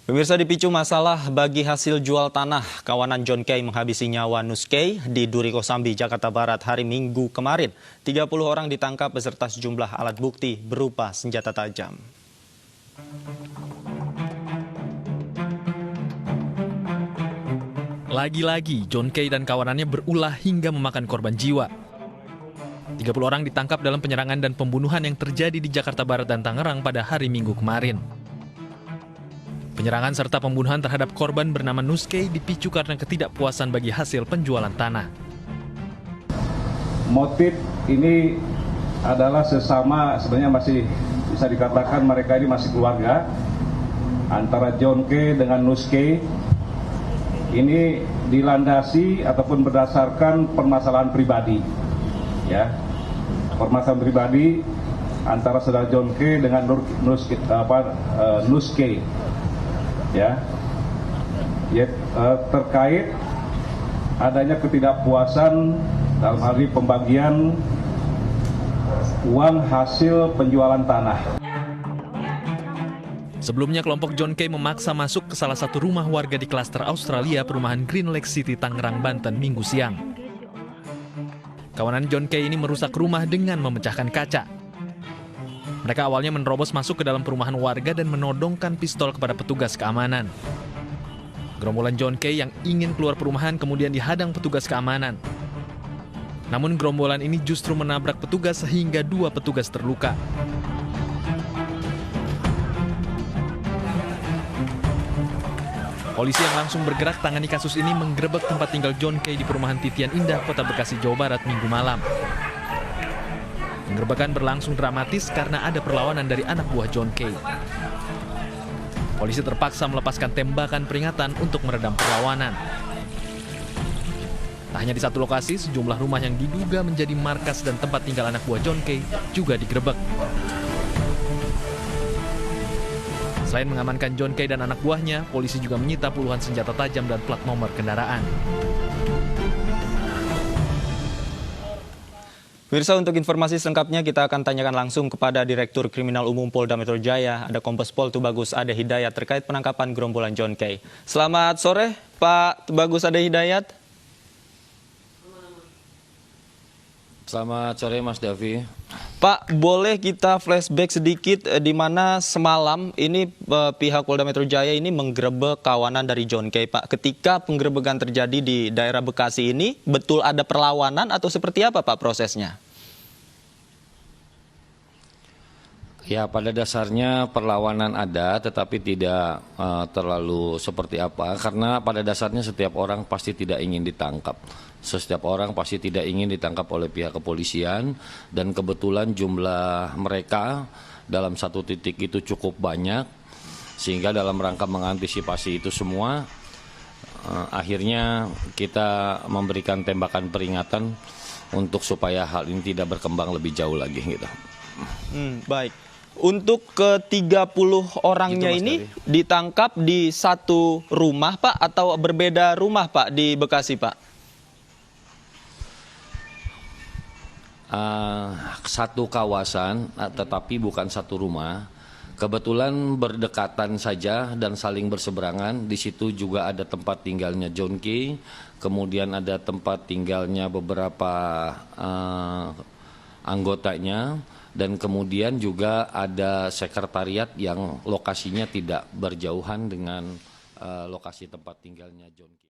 Pemirsa, dipicu masalah bagi hasil jual tanah, kawanan John Kay menghabisi nyawa Nus Kay di Duri Kosambi, Jakarta Barat hari Minggu kemarin. 30 orang ditangkap beserta sejumlah alat bukti berupa senjata tajam. Lagi-lagi John Kay dan kawanannya berulah hingga memakan korban jiwa. 30 orang ditangkap dalam penyerangan dan pembunuhan yang terjadi di Jakarta Barat dan Tangerang pada hari Minggu kemarin. Penyerangan serta pembunuhan terhadap korban bernama Nus Kay dipicu karena ketidakpuasan bagi hasil penjualan tanah. Motif ini adalah sesama, sebenarnya masih bisa dikatakan mereka ini masih keluarga, antara John Kay dengan Nus Kay. Ini dilandasi ataupun berdasarkan permasalahan pribadi, ya, permasalahan pribadi antara saudara John Kay dengan Nus Kay. Ya, terkait adanya ketidakpuasan dalam hal ini pembagian uang hasil penjualan tanah. Sebelumnya kelompok John Kay memaksa masuk ke salah satu rumah warga di klaster Australia perumahan Green Lake City, Tangerang, Banten, Minggu siang. Kawanan John Kay ini merusak rumah dengan memecahkan kaca. Mereka awalnya menerobos masuk ke dalam perumahan warga dan menodongkan pistol kepada petugas keamanan. Gerombolan John Kay yang ingin keluar perumahan kemudian dihadang petugas keamanan. Namun gerombolan ini justru menabrak petugas sehingga 2 petugas terluka. Polisi yang langsung bergerak tangani kasus ini menggerebek tempat tinggal John Kay di perumahan Titian Indah, Kota Bekasi, Jawa Barat, Minggu malam. Penggerebekan berlangsung dramatis karena ada perlawanan dari anak buah John Kay. Polisi terpaksa melepaskan tembakan peringatan untuk meredam perlawanan. Tak hanya di satu lokasi, sejumlah rumah yang diduga menjadi markas dan tempat tinggal anak buah John Kay juga digerebek. Selain mengamankan John Kay dan anak buahnya, polisi juga menyita puluhan senjata tajam dan plat nomor kendaraan. Pemirsa, untuk informasi selengkapnya kita akan tanyakan langsung kepada Direktur Kriminal Umum Polda Metro Jaya, ada Kombes Pol Tubagus Ade Hidayat terkait penangkapan gerombolan John Kay. Selamat sore, Pak Tubagus Ade Hidayat. Selamat sore, Mas Davi. Pak, boleh kita flashback sedikit di mana semalam ini pihak Polda Metro Jaya ini menggerebek kawanan dari John Kay, Pak. Ketika penggerebekan terjadi di daerah Bekasi ini, betul ada perlawanan atau seperti apa, Pak, prosesnya? Ya, pada dasarnya perlawanan ada, tetapi tidak terlalu seperti apa. Karena pada dasarnya setiap orang pasti tidak ingin ditangkap. Setiap orang pasti tidak ingin ditangkap oleh pihak kepolisian. Dan kebetulan jumlah mereka dalam satu titik itu cukup banyak. Sehingga dalam rangka mengantisipasi itu semua, akhirnya kita memberikan tembakan peringatan untuk supaya hal ini tidak berkembang lebih jauh lagi gitu. Baik. Untuk ke-30 orangnya ini ditangkap di satu rumah, Pak, atau berbeda rumah, Pak, di Bekasi, Pak? Satu kawasan, tetapi bukan satu rumah. Kebetulan berdekatan saja dan saling berseberangan. Di situ juga ada tempat tinggalnya John Kay, kemudian ada tempat tinggalnya beberapa anggotanya. Dan kemudian juga ada sekretariat yang lokasinya tidak berjauhan dengan lokasi tempat tinggalnya John Kay.